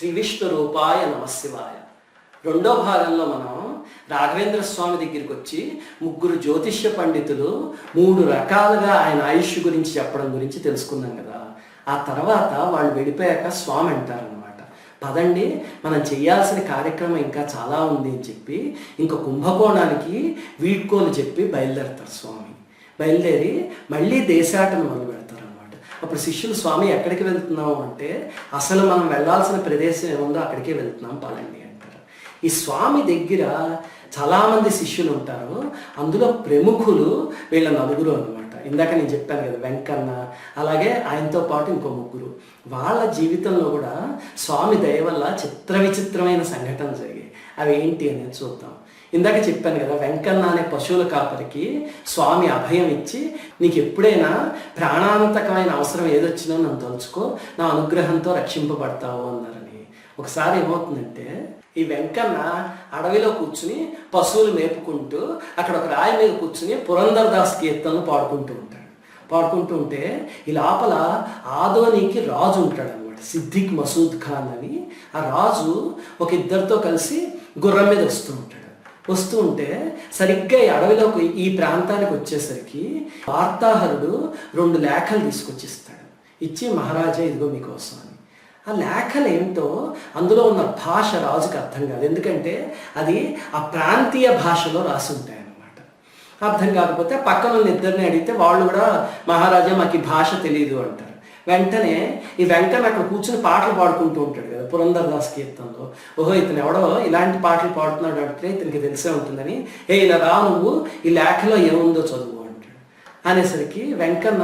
శ్రీ విష్ణు రూపాయ నమశివాయ. రెండో భాగంలో మనం రాఘవేంద్ర స్వామి దగ్గరికి వచ్చి ముగ్గురు జ్యోతిష్య పండితులు 3 రకాలుగా ఆయన ఆయుష్ గురించి చెప్పడం గురించి తెలుసుకున్నాం కదా. ఆ తర్వాత వాళ్ళు వెళ్ళిపోయాక స్వామి అంటారనమాట, పదండి మనం చేయాల్సిన కార్యక్రమం ఇంకా చాలా ఉంది అని చెప్పి ఇంకో కుంభకోణానికి వీడ్కోలు చెప్పి బయలుదేరతారు స్వామి. బయలుదేరి మళ్ళీ దేశాటన మొదలు పెడతారు అనమాట. అప్పుడు శిష్యులు, స్వామి ఎక్కడికి వెళ్తున్నాము అంటే, అసలు మనం వెళ్ళాల్సిన ప్రదేశం ఏముందో అక్కడికే వెళ్తున్నాం పదండి అంటారు. ఈ స్వామి దగ్గర చాలామంది శిష్యులు ఉంటారు. అందులో ప్రముఖులు వీళ్ళ 4 అనమాట. ఇందాక నేను చెప్పాను కదా, వెంకన్న, అలాగే ఆయనతో పాటు ఇంకో 3. వాళ్ళ జీవితంలో కూడా స్వామి దయ వల్ల చిత్ర విచిత్రమైన సంఘటనలు జరిగాయి. అవి ఏంటి అనేది చూద్దాం. ఇందాక చెప్పాను కదా, వెంకన్న అనే పశువుల కాపరికి స్వామి అభయం ఇచ్చి, నీకు ఎప్పుడైనా ప్రాణాంతకమైన అవసరం ఏదొచ్చినా నన్ను తలుచుకో, నా అనుగ్రహంతో రక్షింపబడతావు అన్నారని. ఒకసారి ఏమవుతుందంటే, ఈ వెంకన్న అడవిలో కూర్చుని పశువులు మేపుకుంటూ అక్కడ ఒక రాయి మీద కూర్చుని పురంధరదాస్ కీర్తనలు పాడుకుంటూ ఉంటే ఈ లోపల ఆదోనికి రాజు ఉంటాడు అనమాట, సిద్దిక్ మసూద్ ఖాన్ అని. ఆ రాజు ఒక 2 కలిసి గుర్రం మీద వస్తూ ఉంటే సరిగ్గా ఈ అడవిలోకి ఈ ప్రాంతానికి వచ్చేసరికి వార్తాహరుడు 2 లేఖలు తీసుకొచ్చిస్తాడు. ఇచ్చి, మహారాజా ఇదిగో మీకోసం అని. ఆ లేఖలు ఏంటో, అందులో ఉన్న భాష రాజుకి అర్థం కాదు, ఎందుకంటే అది ఆ ప్రాంతీయ భాషలో రాసి ఉంటాయి అన్నమాట. అర్థం కాకపోతే పక్కన ఉన్న 2 అడిగితే వాళ్ళు కూడా, మహారాజా మాకు ఈ భాష తెలియదు అంటారు. వెంటనే ఈ వెంకన్న అక్కడ కూర్చుని పాటలు పాడుకుంటూ ఉంటాడు కదా పురంధరదాస్ కీర్తనలో. ఓహో, ఇతను ఎవడో ఇలాంటి పాటలు పాడుతున్నాడు అంటే ఇతనికి తెలిసే ఉంటుందని, ఇలా రా నువ్వు ఈ లేఖలో ఏముందో చదువు అంటాడు. అనేసరికి వెంకన్న,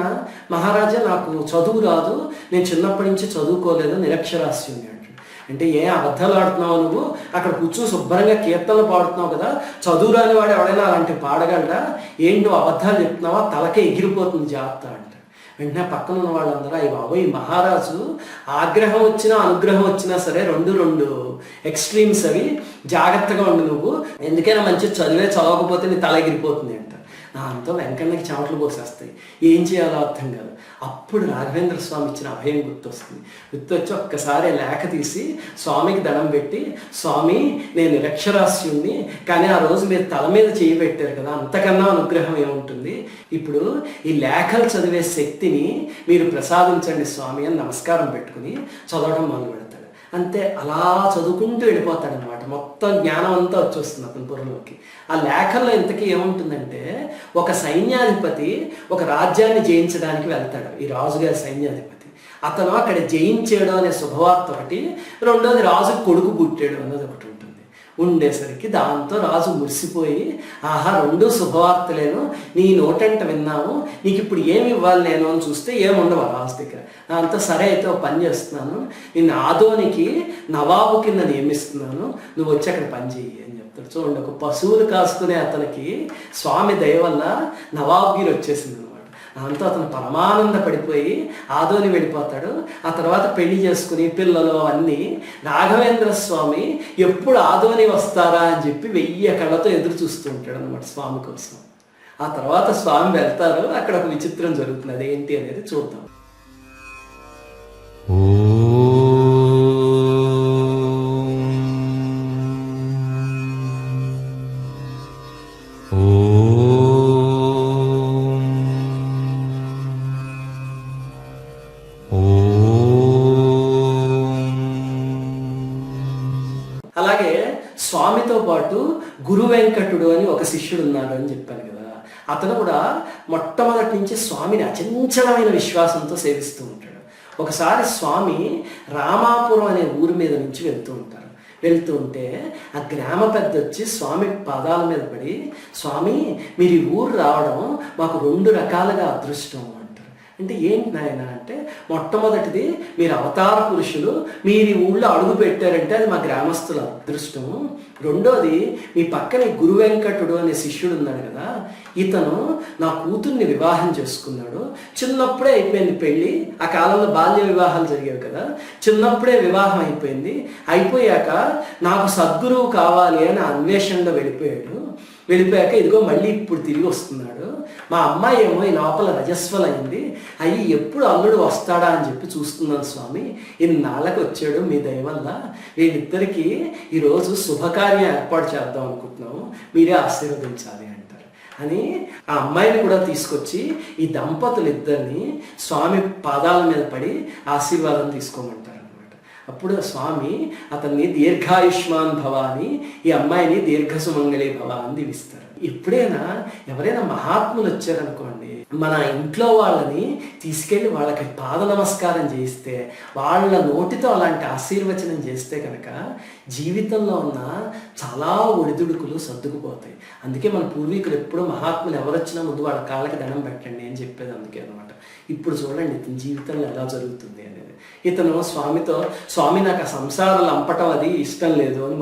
మహారాజా నాకు చదువు రాదు, నేను చిన్నప్పటి నుంచి చదువుకోలేదు, నిరక్షరాస్యుని అంటాడు. అంటే అబద్ధాలు ఆడుతున్నావు నువ్వు, అక్కడ కూర్చొని శుభ్రంగా కీర్తనలు పాడుతున్నావు కదా, చదువు రాని వాడు ఎవడైనా అలాంటివి పాడగలరా, ఏంటో అబద్ధాలు చెప్తున్నావా, తలకే ఎగిరిపోతుంది జాగ్రత్త అంటాడు. వెంటనే పక్కన ఉన్న వాళ్ళందరూ, అయ్యి బాబు, ఈ మహారాజు ఆగ్రహం వచ్చినా అనుగ్రహం వచ్చినా సరే రెండు ఎక్స్ట్రీమ్స్ అవి, జాగ్రత్తగా ఉండు నువ్వు, ఎందుకైనా మంచి చదవకపోతే నీ తల ఎగిరిపోతుంది అంట. దాంతో వెంకన్నకి చెమటలు పోసేస్తాయి, ఏం చేయాలో అర్థం కాదు. అప్పుడు రాఘవేంద్ర స్వామి ఇచ్చిన అభయం గుర్తొచ్చి ఒక్కసారి లేఖ తీసి స్వామికి దండం పెట్టి, స్వామి నేను నిరక్షరాస్యుణ్ణి, కానీ ఆ రోజు మీరు తల మీద చేయి పెట్టారు కదా, అంతకన్నా అనుగ్రహం ఏముంటుంది, ఇప్పుడు ఈ లేఖలు చదివే శక్తిని మీరు ప్రసాదించండి స్వామి అని నమస్కారం పెట్టుకుని చదవడం మొదలు పెడతాడు. అంతే, అలా చదువుకుంటూ వెళ్ళిపోతాడనమాట. మొత్తం జ్ఞానం అంతా వచ్చేస్తుంది అతని బుర్రలోకి. ఆ లేఖల్లో ఇంతకీ ఏముంటుందంటే, ఒక సైన్యాధిపతి ఒక రాజ్యాన్ని జయించడానికి వెళ్తాడు, ఈ రాజుగారి సైన్యాధిపతి. అతను అక్కడ జయించాడు అనే శుభవార్త ఒకటి, రెండోది రాజు కొడుకు పుట్టాడు అన్నది ఒకటి ఉండేసరికి దాంతో రాజు మురిసిపోయి, ఆహా 2 శుభవార్తలేను, నీ నోటంట విన్నాము, నీకు ఇప్పుడు ఏమి ఇవ్వాలి నేను అని చూస్తే ఏముండవు రాజు దగ్గర. దాంతో సరే అయితే ఒక పని చేస్తున్నాను, నిన్ను ఆదోనికి నవాబు కింద నియమిస్తున్నాను, నువ్వు వచ్చి అక్కడ పని చెయ్యి అని చెప్తాడు. చూడండి, ఒక పశువులు కాసుకునే అతనికి స్వామి దయ వల్ల నవాబుగిరి వచ్చేసింది అనమాట. దాంతో అతను పరమానంద పడిపోయి ఆదోని వెళ్ళిపోతాడు. ఆ తర్వాత పెళ్లి చేసుకుని పిల్లలు అన్నీ, రాఘవేంద్ర స్వామి ఎప్పుడు ఆదోని వస్తారా అని చెప్పి 1000 కళ్ళతో ఎదురు చూస్తూ ఉంటాడు అనమాట స్వామి కోసం. ఆ తర్వాత స్వామి వెళ్తారు, అక్కడ ఒక విచిత్రం జరుగుతుంది, అదేంటి అనేది చూద్దాం. అలాగే స్వామితో పాటు గురు వెంకటుడు అని ఒక శిష్యుడు ఉన్నాడు అని చెప్పాను కదా. అతను కూడా మొట్టమొదటి నుంచి స్వామిని అచంచలమైన విశ్వాసంతో సేవిస్తూ ఉంటాడు. ఒకసారి స్వామి రామాపురం అనే ఊరి మీద నుంచి వెళ్తూ ఉంటే ఆ గ్రామ పెద్ద వచ్చి స్వామి పాదాల మీద పడి, స్వామి మీరు ఈ ఊరు రావడం మాకు 2 రకాలుగా అదృష్టం అంటారు. అంటే ఏంటి నాయన అంటే, మొట్టమొదటిది మీరు అవతార పురుషులు, మీరు ఈ ఊళ్ళో అడుగు పెట్టారంటే అది మా గ్రామస్తుల అదృష్టము. రెండోది, మీ పక్కనే గురు వెంకటుడు అనే శిష్యుడు ఉన్నాడు కదా, ఇతను నా కూతుర్ని వివాహం చేసుకున్నాడు, చిన్నప్పుడే అయిపోయింది పెళ్ళి. ఆ కాలంలో బాల్య వివాహాలు జరిగేవి కదా, చిన్నప్పుడే వివాహం అయిపోయాక నాకు సద్గురువు కావాలి అని అన్వేషణలో వెళ్ళిపోయాక ఇదిగో మళ్ళీ ఇప్పుడు తిరిగి వస్తున్నాడు. మా అమ్మాయి ఏమో ఈ లోపల రజస్వలైంది, అయ్యి ఎప్పుడు అల్లుడు వస్తాడా అని చెప్పి చూస్తున్నాను స్వామి, ఇన్నాళ్ళకి వచ్చాడు మీ దయ వల్ల, వీళ్ళిద్దరికీ ఈరోజు శుభకార్యం ఏర్పాటు చేద్దాం అనుకుంటున్నాము, మీరే ఆశీర్వదించాలి అంటారు. అని ఆ అమ్మాయిని కూడా తీసుకొచ్చి ఈ దంపతులు ఇద్దరిని స్వామి పాదాల మీద పడి ఆశీర్వాదం తీసుకోమంటారు. అప్పుడు స్వామి అతన్ని దీర్ఘాయుష్మాన్ భవ అని, ఈ అమ్మాయిని దీర్ఘసుమంగళి భవ అని దీవిస్తారు. ఎప్పుడైనా ఎవరైనా మహాత్ములు వచ్చారనుకోండి, మన ఇంట్లో వాళ్ళని తీసుకెళ్ళి వాళ్ళకి పాద నమస్కారం చేయిస్తే, వాళ్ళ నోటితో అలాంటి ఆశీర్వచనం చేస్తే కనుక జీవితంలో ఉన్న చాలా ఒడిదుడుకులు సర్దుకుపోతాయి. అందుకే మన పూర్వీకులు ఎప్పుడూ మహాత్ములు ఎవరు వచ్చినా ముందు వాళ్ళ కాళ్ళకి దండం పెట్టండి అని చెప్పేది అందుకే అనమాట. ఇప్పుడు చూడండి ఇతని జీవితంలో ఎలా జరుగుతుంది అనేది. ఇతను స్వామితో, స్వామి నాకు ఆ సంసారాలు లంపటం అది ఇష్టం లేదు అని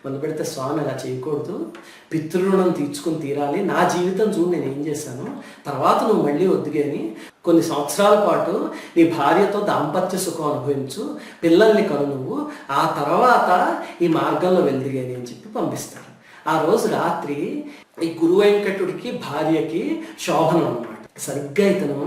మొదలు పెడితే స్వామి అలా చేయకూడదు, పితృరుణం తీర్చుకుని తీరాలి, నా జీవితం చూడు నేను ఏం చేశాను, తర్వాత నువ్వు మళ్ళీ వద్దుగాని కొన్ని సంవత్సరాల పాటు నీ భార్యతో దాంపత్య సుఖం అనుభవించు, పిల్లల్ని కను నువ్వు, ఆ తర్వాత ఈ మార్గంలో వెళ్దిగాని అని చెప్పి పంపిస్తారు. ఆ రోజు రాత్రి ఈ గురు వెంకటుడికి భార్యకి శోభనం అనమాట. సరిగ్గా ఇతను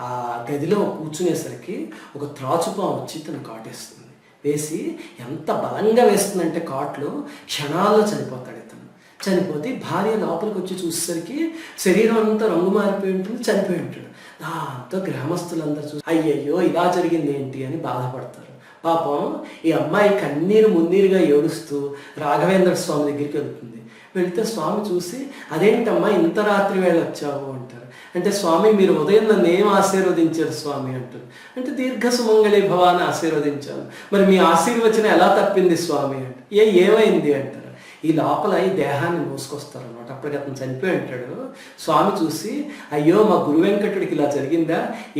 ఆ గదిలో కూర్చునేసరికి ఒక త్రాచుపాము వచ్చి తను కాటేస్తుంది. వేసి ఎంత బలంగా వేస్తుందంటే కాట్లు క్షణాల్లో చనిపోతాడు ఇతను. చనిపోతే భార్య లోపలికి వచ్చి చూసేసరికి శరీరం అంతా రంగు మారిపోయి ఉంటుంది, చనిపోయి ఉంటాడు. దాంతో గ్రామస్తులందరూ చూసి అయ్యయ్యో ఇలా జరిగింది ఏంటి అని బాధపడతారు. పాపం ఈ అమ్మాయి కన్నీరు మున్నీరుగా ఏడుస్తూ రాఘవేంద్ర స్వామి దగ్గరికి వెళ్తుంది. వెళితే స్వామి చూసి అదేంటమ్మా ఇంత రాత్రి వేళ వచ్చావు అంటారు. అంటే స్వామి మీరు ఉదయం నన్ను ఏం ఆశీర్వదించారు స్వామి అంటారు. అంటే దీర్ఘ సుమంగళి భవాన్ని ఆశీర్వదించాను, మరి మీ ఆశీర్వచనం ఎలా తప్పింది స్వామి అంటే ఏమైంది అంటారు. ఈ లోపల ఈ దేహాన్ని మోసుకొస్తారు అనమాట. అప్పటికి అతను చనిపోయి ఉంటాడు. స్వామి చూసి అయ్యో మా గురు వెంకటుడికి ఇలా జరిగిందా,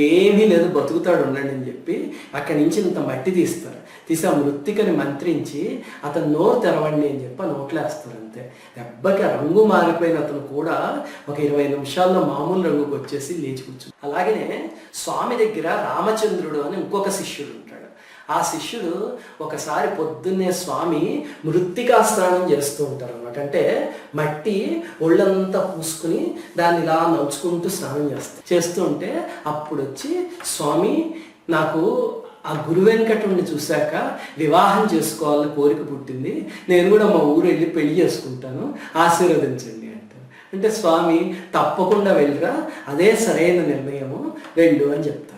ఏమీ లేదు బతుకుతాడు ఉండండి అని చెప్పి అక్కడి నుంచి ఇంత మట్టి తీస్తారు. తీసి ఆ మృత్తికని మంత్రించి అతను నోరు తెరవండి అని చెప్పి నోట్లో వేస్తారు. అంతే దెబ్బకి ఆ రంగు మారిపోయిన అతను కూడా ఒక 20 నిమిషాల్లో మామూలు రంగుకి వచ్చేసి లేచి కూర్చు. అలాగనే స్వామి దగ్గర రామచంద్రుడు అని ఇంకొక శిష్యుడు ఉంటాడు. ఆ శిష్యుడు ఒకసారి పొద్దున్నే స్వామి మృత్తికా స్నానం చేస్తూ ఉంటారు అనమాట. అంటే మట్టి ఒళ్ళంతా పూసుకుని దాన్ని ఇలా నడుచుకుంటూ స్నానం చేస్తూ ఉంటే అప్పుడు వచ్చి స్వామి నాకు ఆ గురు వెంకటుడిని చూశాక వివాహం చేసుకోవాలని కోరిక పుట్టింది, నేను కూడా మా ఊరు వెళ్ళి పెళ్లి చేసుకుంటాను, ఆశీర్వదించండి అంటారు. అంటే స్వామి తప్పకుండా వెళ్ళరా, అదే సరైన నిర్ణయము, వెళ్ళు అని చెప్తారు.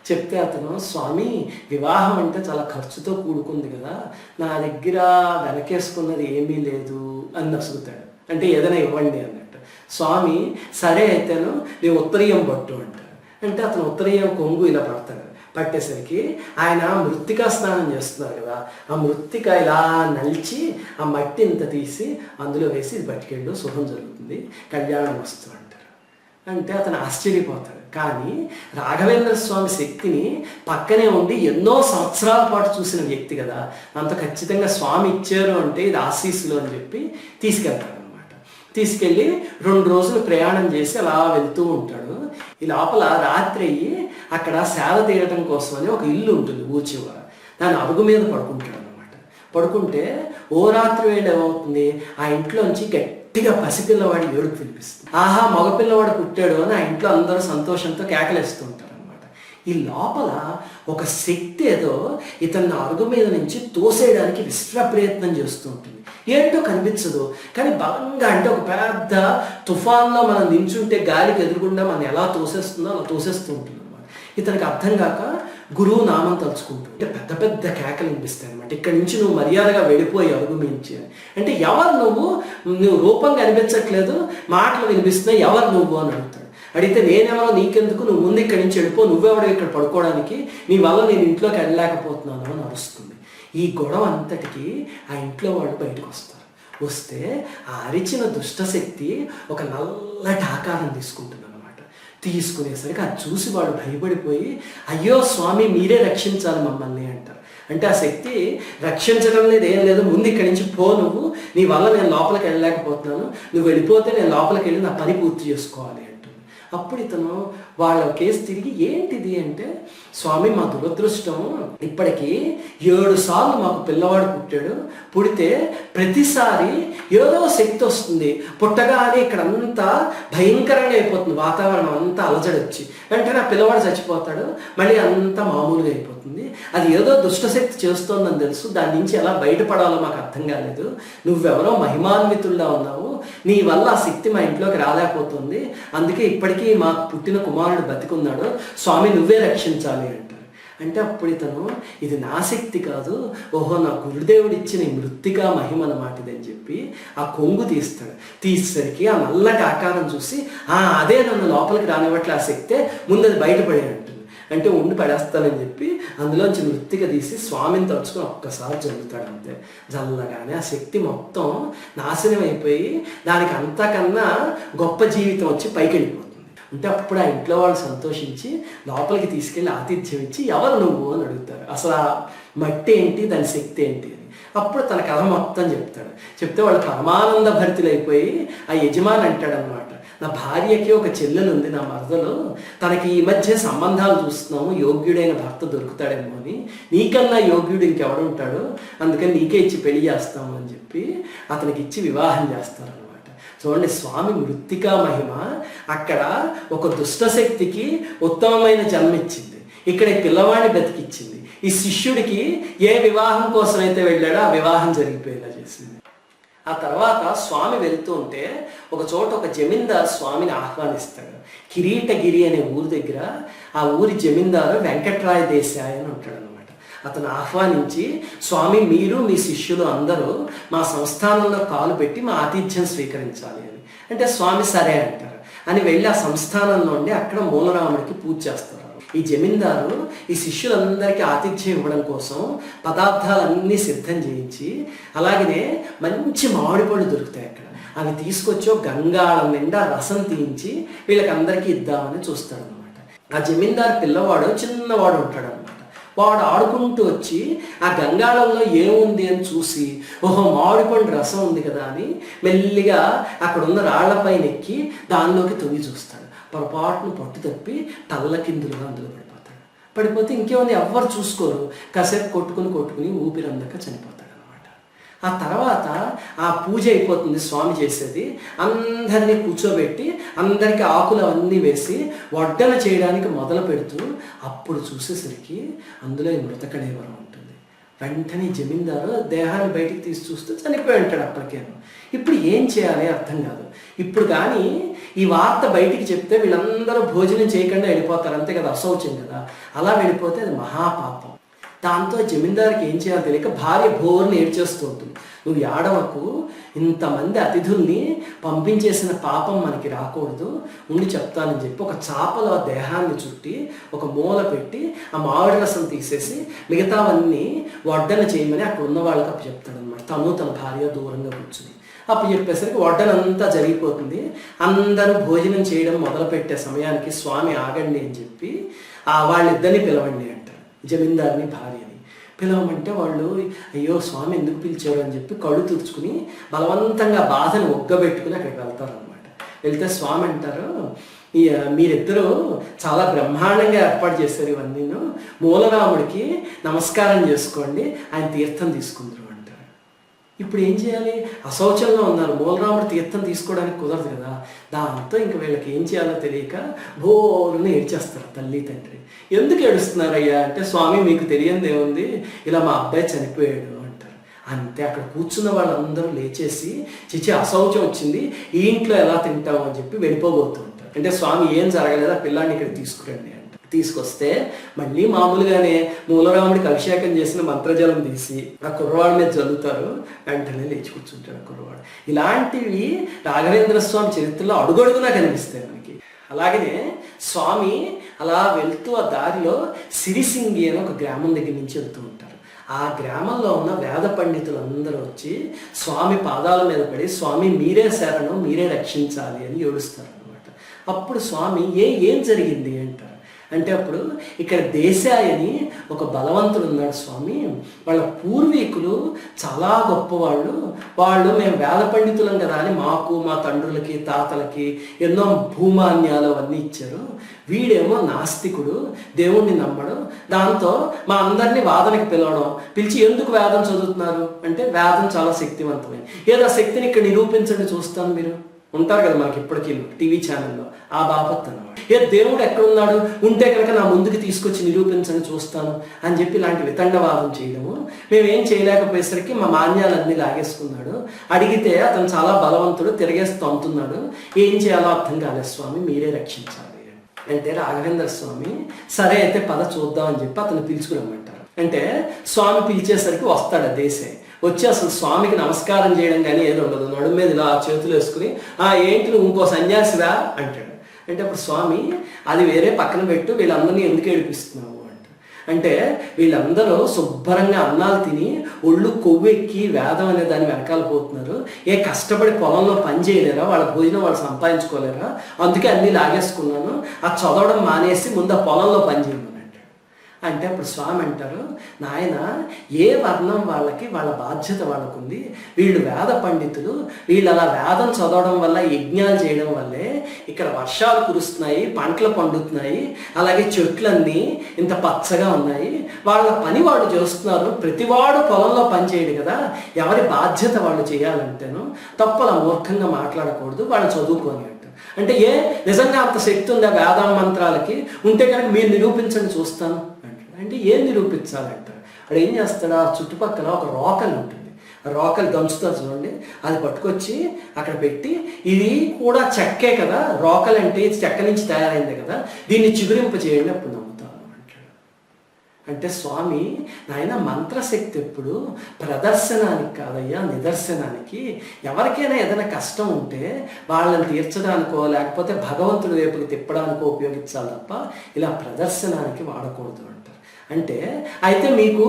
చెప్తే అతను స్వామి వివాహం అంటే చాలా ఖర్చుతో కూడుకుంది కదా, నా దగ్గర వెనకేసుకున్నది ఏమీ లేదు అని నసుగుతాడు. అంటే ఏదైనా ఇవ్వండి అన్నట్టు. స్వామి సరే అయితేను నీ ఉత్తరీయం పట్టు అంటారు. అంటే అతను ఉత్తరీయం కొంగు ఇలా పడతాడు. పట్టేసరికి ఆయన మృత్తికా స్నానం చేస్తున్నారు కదా, ఆ మృత్తిక ఇలా నలిచి ఆ మట్టి ఇంత తీసి అందులో వేసి ఇది పట్టుకెళ్ళు, శుభం జరుగుతుంది, కళ్యాణం వస్తుంది అంటారు. అంటే అతను ఆశ్చర్యపోతాడు. కానీ రాఘవేంద్ర స్వామి శక్తిని పక్కనే ఉండి ఎన్నో సంవత్సరాల పాటు చూసిన వ్యక్తి కదా, అంత ఖచ్చితంగా స్వామి ఇచ్చారు అంటే ఇది ఆశీస్సులు అని చెప్పి తీసుకెళ్తాడు అనమాట. తీసుకెళ్ళి 2 రోజులు ప్రయాణం చేసి అలా వెళ్తూ ఉంటాడు. ఈ లోపల రాత్రి అయ్యి అక్కడ సేద తీయటం కోసం అని ఒక ఇల్లు ఉంటుంది ఊరి చివర, దాని అరుగు మీద పడుకుంటాడు అనమాట. పడుకుంటే ఓ రాత్రి వేళ ఏమవుతుంది, ఆ ఇంట్లోంచి గట్టిగా పసిపిల్లవాడి ఏడుపు వినిపిస్తుంది. ఆహా మగపిల్లవాడు పుట్టాడు అని ఆ ఇంట్లో అందరూ సంతోషంతో కేకలేస్తూ ఉంటారు అనమాట. ఈ లోపల ఒక శక్తి ఏదో ఇతన్ని అరుగు మీద నుంచి తోసేయడానికి విశ్వ ప్రయత్నం చేస్తూ ఉంటుంది. ఏంటో కనిపించదు, కానీ బలంగా, అంటే ఒక పెద్ద తుఫాన్లో మనం నించుంటే గాలికి ఎదురుగుండా మనం ఎలా తోసేస్తుందో అలా తోసేస్తూ ఉంటుంది అనమాట. ఇతనికి అర్థం కాక గురువు నామం తలుచుకుంటూ అంటే పెద్ద పెద్ద కేకలు వినిపిస్తాయి అనమాట. ఇక్కడి నుంచి నువ్వు మర్యాదగా వెళ్ళిపోయి అరుగు మించి అంటే ఎవరు నువ్వు రూపం కనిపించట్లేదు, మాటలు వినిపిస్తున్నాయి, ఎవరు నువ్వు అని అడుగుతాడు. అడిగితే నేనెవరో నీకెందుకు, నువ్వు ముందు ఇక్కడి నుంచి వెళ్ళిపో, నువ్వెవడో ఇక్కడ పడుకోవడానికి, నీ వల్ల నేను ఇంట్లోకి వెళ్ళలేకపోతున్నాను అని అరుస్తుంది. ఈ గొడవ అంతటికి ఆ ఇంట్లో వాళ్ళు బయటకు వస్తారు. వస్తే ఆ అరిచిన దుష్టశక్తి ఒక నల్లటి ఆకారం తీసుకుంటుంది అనమాట. తీసుకునేసరికి అది చూసి వాడు భయపడిపోయి అయ్యో స్వామి మీరే రక్షించాలి మమ్మల్ని అంటారు. అంటే ఆ శక్తి రక్షించడం లేదు, ఏం లేదు, ముందు ఇక్కడి నుంచి పో, నువ్వు నీ వల్ల నేను లోపలికి వెళ్ళలేకపోతున్నాను, నువ్వు వెళ్ళిపోతే నేను లోపలికి వెళ్ళి నా పని పూర్తి చేసుకోవాలి అంటుంది. అప్పుడు ఇతను వాళ్ళ కేసు తిరిగి ఏంటిది అంటే, స్వామి మా దురదృష్టం, ఇప్పటికీ 7 సార్లు మాకు పిల్లవాడు పుట్టాడు, పుడితే ప్రతిసారి ఏదో శక్తి వస్తుంది, పుట్టగానే ఇక్కడంతా భయంకరంగా అయిపోతుంది, వాతావరణం అంతా అలజడొచ్చి వెంటనే ఆ పిల్లవాడు చచ్చిపోతాడు, మళ్ళీ అంతా మామూలుగా అయిపోతుంది. అది ఏదో దుష్టశక్తి చేస్తోందని తెలుసు, దాని నుంచి ఎలా బయటపడాలో మాకు అర్థం కాలేదు. నువ్వెవరో మహిమాన్వితుల్లా ఉన్నావు, నీ వల్ల ఆ శక్తి మా ఇంట్లోకి రాలేకపోతుంది, అందుకే ఇప్పటికీ మాకు పుట్టిన కుమారుడు బతికున్నాడు, స్వామి నువ్వే రక్షించాలి అంటారు. అంటే అప్పుడు ఇతను ఇది నా శక్తి కాదు, ఓహో నా గురుదేవుడు ఇచ్చిన ఈ మృత్తికా మహిమ అన్నమాట ఇదని చెప్పి ఆ కొంగు తీస్తాడు. తీసేసరికి ఆ నల్లటి ఆకారం చూసి అదే నన్ను లోపలికి రానివ్వట్లే ఆ శక్తే, ముందు అది బయటపడే అంటుంది. అంటే ఉండి పడేస్తానని చెప్పి అందులోంచి మృత్తిక తీసి స్వామిని తలుచుకొని ఒక్కసారి జల్లుతాడు. అంతే జల్లగానే ఆ శక్తి మొత్తం నాశనం అయిపోయి దానికి అంతకన్నా గొప్ప జీవితం వచ్చి పైకి వెళ్ళిపోతుంది. అంటే అప్పుడు ఆ ఇంట్లో వాళ్ళు సంతోషించి లోపలికి తీసుకెళ్ళి ఆతిథ్యం ఇచ్చి ఎవరు నువ్వు అని అడుగుతారు, అసలు ఆ మట్టి ఏంటి, దాని శక్తి ఏంటి అని. అప్పుడు తన కథ మొత్తం చెప్తాడు. చెప్తే వాళ్ళు పరమానంద భరితులైపోయి ఆ యజమాని అంటాడనమాట, నా భార్యకి ఒక చెల్లెలు ఉంది, నా మరదలు, తనకి ఈ మధ్య సంబంధాలు చూస్తున్నాము, యోగ్యుడైన భర్త దొరుకుతాడేమో అని, నీకన్నా యోగ్యుడు ఇంకెవడుంటాడు, అందుకని నీకే ఇచ్చి పెళ్లి చేస్తాము అని చెప్పి అతనికి ఇచ్చి వివాహం చేస్తారు. చూడండి, స్వామి మృత్తికా మహిమ అక్కడ ఒక దుష్టశక్తికి ఉత్తమమైన జన్మిచ్చింది, ఇక్కడ ఈ పిల్లవాడిని బతికిచ్చింది, ఈ శిష్యుడికి ఏ వివాహం కోసం అయితే వెళ్ళాడో ఆ వివాహం జరిగిపోయేలా చేసింది. ఆ తర్వాత స్వామి వెళ్తూ ఉంటే ఒక చోట ఒక జమీందారు స్వామిని ఆహ్వానిస్తాడు. కిరీటగిరి అనే ఊరి దగ్గర ఆ ఊరి జమీందారు వెంకట్రాయ దేశాయ్ అని ఉంటాడు అనమాట. అతను ఆహ్వానించి, స్వామి మీరు మీ శిష్యులు అందరూ మా సంస్థానంలో కాలు పెట్టి మా ఆతిథ్యం స్వీకరించాలి అని అంటే, స్వామి సరే అంటారు. అని వెళ్ళి ఆ సంస్థానంలో ఉండి అక్కడ మూలరాముడికి పూజ చేస్తారు. ఈ జమీందారు ఈ శిష్యులందరికీ ఆతిథ్యం ఇవ్వడం కోసం పదార్థాలన్నీ సిద్ధం చేయించి, అలాగనే మంచి మామిడి పళ్ళు దొరుకుతాయి అక్కడ, అవి తీసుకొచ్చి గంగాళం నిండా రసం తీయించి వీళ్ళకి అందరికీ ఇద్దామని చూస్తాడు అనమాట. ఆ జమీందారు పిల్లవాడు చిన్నవాడు ఉంటాడు అనమాట. వాడు ఆడుకుంటూ వచ్చి ఆ గంగాళంలో ఏముంది అని చూసి, ఓహో మామిడి పండు రసం ఉంది కదా అని మెల్లిగా అక్కడ ఉన్న రాళ్లపైన ఎక్కి దానిలోకి తొంగి చూస్తాడు. పొరపాటును పట్టు తప్పి తల్ల కిందులుగా అందులో పడిపోతే ఇంకేముంది, ఎవ్వరు చూసుకోరు, కాసేపు కొట్టుకుని ఊపిరందక చనిపోతాడు అనమాట. ఆ తర్వాత ఆ పూజ అయిపోతుంది స్వామి చేసేది, అందరినీ కూర్చోబెట్టి అందరికీ ఆకులు అవన్నీ వేసి వడ్డన చేయడానికి మొదలు పెడుతూ అప్పుడు చూసేసరికి అందులో ఈ మృతకళేవరం ఉంటుంది. వెంటనే జమీందారు దేహాన్ని బయటికి తీసి చూస్తే చనిపోయి ఉంటాడు అప్పటికేను. ఇప్పుడు ఏం చేయాలి అర్థం కాదు. ఇప్పుడు కానీ ఈ వార్త బయటికి చెప్తే వీళ్ళందరూ భోజనం చేయకుండా వెళ్ళిపోతారు, అంతే కదా, అశౌచం కదా. అలా వెళ్ళిపోతే అది మహాపాపం. దాంతో జమీందారికి ఏం చేయాలో తెలియక భార్య భోర్ని ఏడ్చేస్తూ ఉంటుంది. నువ్వు ఏడవకు, ఇంతమంది అతిథుల్ని పంపించేసిన పాపం మనకి రాకూడదు, ఉండి చెప్తానని చెప్పి ఒక చాపలో దేహాన్ని చుట్టి ఒక మూల పెట్టి ఆ మామిడి రసం తీసేసి మిగతావన్నీ వడ్డన చేయమని అక్కడ ఉన్న వాళ్ళకి అప్పు చెప్తాడు అనమాట. తను తన భార్య దూరంగా కూర్చుని అప్పు చెప్పేసరికి వడ్డనంతా జరిగిపోతుంది. అందరూ భోజనం చేయడం మొదలుపెట్టే సమయానికి స్వామి ఆగండి అని చెప్పి వాళ్ళిద్దరిని పిలవండి అంటారు, జమీందారుని భార్యని. పిలవమంటే వాళ్ళు అయ్యో స్వామి ఎందుకు పిలిచారు అని చెప్పి కళ్ళు తుడుచుకుని బలవంతంగా బాధను ఒగ్గబెట్టుకుని అక్కడికి వెళ్తారు అనమాట. వెళ్తే స్వామి అంటారు, మీరిద్దరూ చాలా బ్రహ్మాండంగా ఏర్పాటు చేశారు ఇవన్నీ, మూలరాముడికి నమస్కారం చేసుకోండి, ఆయన తీర్థం తీసుకుందరు అంటారు. ఇప్పుడు ఏం చేయాలి, అశౌచంగా ఉన్నారు, మూలరాముడు తీర్థం తీసుకోవడానికి కుదరదు కదా. దాంతో ఇంక వీళ్ళకి ఏం చేయాలో తెలియక బోరుని ఏడ్చేస్తారు తల్లి తండ్రి. ఎందుకు ఏడుస్తున్నారయ్యా అంటే, స్వామి మీకు తెలియంది ఏముంది, ఇలా మా అబ్బాయి చనిపోయాడు అంటారు. అంతే. అక్కడ కూర్చున్న వాళ్ళందరూ లేచేసి చిచి అశౌచం వచ్చింది, ఈ ఇంట్లో ఎలా తింటాము అని చెప్పి వెళ్ళిపోబోతుంటారు. అంటే స్వామి ఏం జరగలేదు, ఆ పిల్లాన్ని ఇక్కడ తీసుకురండి అంట. తీసుకొస్తే మళ్ళీ మామూలుగానే మూలరాముడికి అభిషేకం చేసిన మంత్రజలం తీసి ఆ కుర్రవాడి మీద చల్లుతారు, వెంటనే లేచి కూర్చుంటాడు ఆ కుర్రవాడు. ఇలాంటివి రాఘవేంద్ర స్వామి చరిత్రలో అడుగడుగునా కనిపిస్తాయి మనకి. అలాగనే స్వామి అలా వెళ్తూ ఆ దారిలో సిరిసింగి అని ఒక గ్రామం దగ్గర నుంచి వెళ్తూ ఉంటారు. ఆ గ్రామంలో ఉన్న వేద పండితులందరూ వచ్చి స్వామి పాదాల మీద పడి, స్వామి మీరే శరణం, మీరే రక్షించాలి అని ఏడుస్తారు అనమాట. అప్పుడు స్వామి ఏం జరిగింది అంటారు. అంటే అప్పుడు ఇక్కడ దేశాయ్ అని ఒక బలవంతుడు ఉన్నాడు స్వామి. వాళ్ళ పూర్వీకులు చాలా గొప్పవాళ్ళు. వాళ్ళు మేము వేద పండితులం కదా అని మాకు మా తండ్రులకి తాతలకి ఎన్నో భూమాన్యాలు అవన్నీ ఇచ్చారు. వీడేమో నాస్తికుడు, దేవుణ్ణి నమ్మడు. దాంతో మా అందరినీ వాదనకి పిలిచి ఎందుకు వేదం చదువుతున్నారు అంటే వేదం చాలా శక్తివంతమైంది. ఏదో శక్తిని ఇక్కడ నిరూపించండి చూస్తాను. మీరు ఉంటారు కదా మనకి ఇప్పటికీ టీవీ ఛానల్లో ఆ బాపత్ అన్నమాట. దేవుడు ఎక్కడున్నాడు ఉంటే కనుక నా ముందుకు తీసుకొచ్చి నిరూపించని చూస్తాను అని చెప్పి ఇలాంటి వితండవాదం చేయడము. మేమేం చేయలేకపోయేసరికి మా మాన్యాలన్నీ లాగేసుకున్నాడు. అడిగితే అతను చాలా బలవంతుడు, తిరిగేసి తంతున్నాడు. ఏం చేయాలో అర్థం కాలేదు స్వామి, మీరే రక్షించాలి అంటే రాఘవేంద్ర స్వామి సరే అయితే పద చూద్దాం అని చెప్పి అతను పిలుచుకురమ్మంటారు. అంటే స్వామి పిలిచేసరికి వస్తాడు ఆ దేశాయ్. వచ్చి అసలు స్వామికి నమస్కారం చేయడం కానీ ఏదో ఉండదు. నడుము మీద ఇలా చేతులు వేసుకుని ఏంటి నువ్వు ఇంకో సన్యాసివా అంటాడు. అంటే అప్పుడు స్వామి అది వేరే పక్కన పెట్టు, వీళ్ళందరినీ ఎందుకు ఏడిపిస్తున్నావు అంటే వీళ్ళందరూ శుభ్రంగా అన్నాలు తిని ఒళ్ళు కొవ్వెక్కి వేదం అనే దాన్ని వెనకాల పోతున్నారు. కష్టపడి పొలంలో పని చేయలేరా, వాళ్ళ భోజనం వాళ్ళు సంపాదించుకోలేరా, అందుకే అన్నీ లాగేసుకున్నాను. అది చదవడం మానేసి ముందు ఆ పొలంలో పని చేయమని అంటాడు. అంటే అప్పుడు స్వామి అంటారు, నాయన ఏ వర్ణం వాళ్ళకి వాళ్ళ బాధ్యత వాళ్ళకుంది. వీళ్ళు వేద పండితులు, వీళ్ళు అలా వేదం చదవడం వల్ల యజ్ఞాలు చేయడం వల్లే ఇక్కడ వర్షాలు కురుస్తున్నాయి, పంటలు పండుతున్నాయి, అలాగే చెట్లన్నీ ఇంత పచ్చగా ఉన్నాయి. వాళ్ళ పని వాళ్ళు చేస్తున్నారు. ప్రతివాడు పొలంలో పని చేయడు కదా, ఎవరి బాధ్యత వాళ్ళు చేయాలంటేను తప్పలా మూర్ఖంగా మాట్లాడకూడదు, వాళ్ళు చదువుకొని అంటారు. అంటే నిజంగా అంత శక్తి ఉందా వేద మంత్రాలకి? ఉంటే కనుక మీరు నిరూపించండి చూస్తాను అంటారు. అంటే ఏం నిరూపించాలంటారు? అక్కడ ఏం చేస్తాడు, ఆ చుట్టుపక్కల ఒక రోకలు ఉంటుంది. రోకలు దంచుతారు చూడండి, అది పట్టుకొచ్చి అక్కడ పెట్టి ఇది కూడా చెక్కే కదా, రోకలు అంటే ఇది చెక్క నుంచి తయారైందే కదా, దీన్ని చిగురింప చేయండి అప్పుడు నమ్ముతాను అంటాడు. అంటే స్వామి నాయన మంత్రశక్తి ఎప్పుడు ప్రదర్శనానికి కాదయ్యా, నిదర్శనానికి. ఎవరికైనా ఏదైనా కష్టం ఉంటే వాళ్ళని తీర్చడానికో లేకపోతే భగవంతుడి వైపుకి తిప్పడానికో ఉపయోగించాలి తప్ప ఇలా ప్రదర్శనానికి వాడకూడదు అంటారు. అంటే అయితే మీకు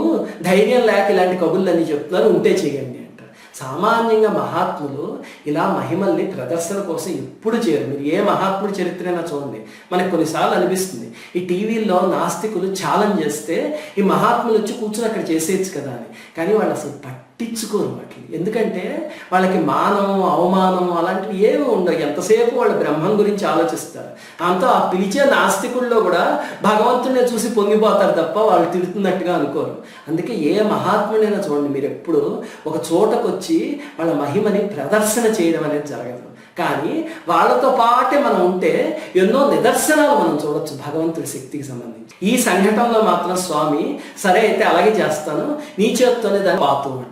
ధైర్యం లేక ఇలాంటి కబుర్లన్నీ చెప్తున్నారు, ఉంటే చేయండి అంటారు. సామాన్యంగా మహాత్ములు ఇలా మహిమల్ని ప్రదర్శన కోసం ఎప్పుడు చేయరు. మీరు ఏ మహాత్ముడి చరిత్ర అయినా చూడండి, మనకు కొన్నిసార్లు అనిపిస్తుంది ఈ టీవీల్లో నాస్తికులు ఛాలెంజ్ చేస్తే ఈ మహాత్ములు వచ్చి కూర్చొని అక్కడ చేసేయచ్చు కదా అని. కానీ వాళ్ళు అసలు పట్టించుకోరు వాటిని. ఎందుకంటే వాళ్ళకి మానం అవమానం అలాంటివి ఏమి ఉండవు. ఎంతసేపు వాళ్ళు బ్రహ్మం గురించి ఆలోచిస్తారు. అంతా ఆ పిలిచే నాస్తికుల్లో కూడా భగవంతుడిని చూసి పొంగిపోతారు తప్ప వాళ్ళు తిడుతున్నట్టుగా అనుకోరు. అందుకే ఏ మహాత్ముడైనా చూడండి, మీరు ఎప్పుడు ఒక చోటకు వచ్చి వాళ్ళ మహిమని ప్రదర్శన చేయడం అనేది జరగదు. కానీ వాళ్ళతో పాటే మనం ఉంటే ఎన్నో నిదర్శనాలు మనం చూడొచ్చు భగవంతుడి శక్తికి సంబంధించి. ఈ సంఘటనలో మాత్రం స్వామి సరే అయితే అలాగే చేస్తాను, నీ చేత్తోనే దాన్ని పాతూ అంటారు.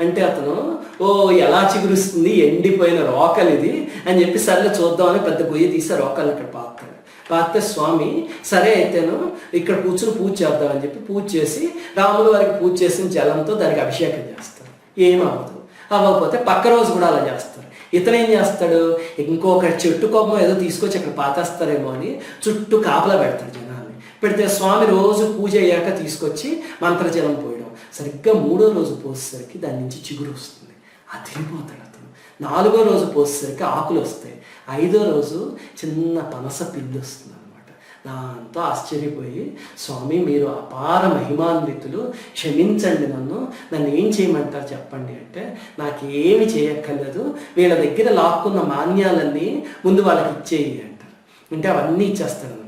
అంటే అతను ఎలా చిగురుస్తుంది, ఎండిపోయిన రోకలు ఇది అని చెప్పి సరే చూద్దామని పెద్ద గొయ్యి తీసి రోకలు ఇక్కడ పాతాడు. పాతే స్వామి సరే అయితేను ఇక్కడ కూర్చుని పూజ చేద్దామని చెప్పి పూజ చేసి రాముల వారికి పూజ చేసిన జలంతో దానికి అభిషేకం చేస్తారు. ఏమవ్వదు. అవ్వకపోతే పక్క రోజు కూడా అలా చేస్తారు. ఇతను ఏం చేస్తాడు, ఇంకొక చెట్టు కొమ్మ ఏదో తీసుకొచ్చి అక్కడ పాతేస్తారేమో అని చుట్టూ కాపలా పెడతాడు జనాల్ని. పెడితే స్వామి రోజు పూజ అయ్యాక తీసుకొచ్చి మంత్రజలం పోయడం. సరిగ్గా 3వ రోజు పోసేసరికి దాని నుంచి చిగురు వస్తుంది. అదిరిపోతాడు అతను. 4వ రోజు పోసేసరికి ఆకులు వస్తాయి. 5వ రోజు చిన్న పనస పిండి వస్తుంది అనమాట. దాంతో ఆశ్చర్యపోయి స్వామి మీరు అపార మహిమాన్వితులు, క్షమించండి, నన్ను ఏం చేయమంటారు చెప్పండి అంటే నాకేమి చేయక్కర్లేదు, వీళ్ళ దగ్గర లాక్కున్న మాన్యాలన్నీ ముందు వాళ్ళకి ఇచ్చేయి అంటారు. అంటే అవన్నీ ఇచ్చేస్తాడు అనమాట.